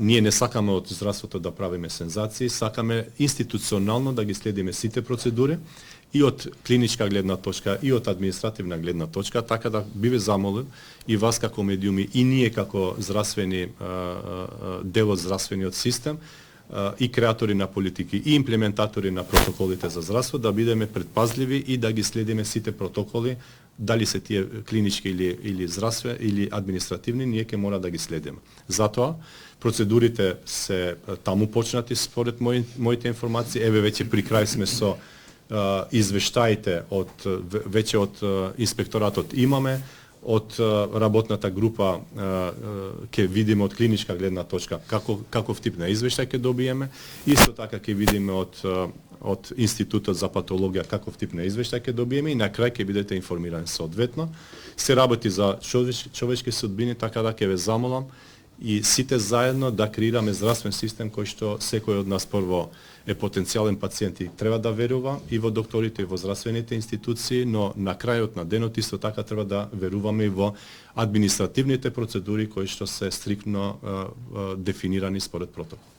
Ние не сакаме од здравството да правиме сензации, сакаме институционално да ги следиме сите процедури и од клиничка гледна точка и од административна гледна точка, така да би ве замолил и вас како медиуми и ние како здравствени дел од здравствениот систем и креатори на политики и имплементатори на протоколите за здравство да бидеме предпазливи и да ги следиме сите протоколи, дали се тие клинички или здравствени или административни, ние ќе мора да ги следиме. Затоа процедурите се таму почнати според моите информации. Еве веќе при крај сме со извештаите веќе од инспекторатот имаме, од работната група ќе видиме од клиничка гледна точка каков тип на извештај ќе добиеме. Исто така ќе видиме од Институтот за патологија каков тип на извештај ќе добиеме и на крај ќе бидете информирани соодветно. Се работи за човечки судбини, така да ќе ве замолам и сите заедно да креираме здравствен систем кој што секој од нас прво е потенцијален пациент и треба да верува и во докторите и во здравствените институции, но на крајот на денот исто така треба да веруваме и во административните процедури кои што се стриктно дефинирани според протокол.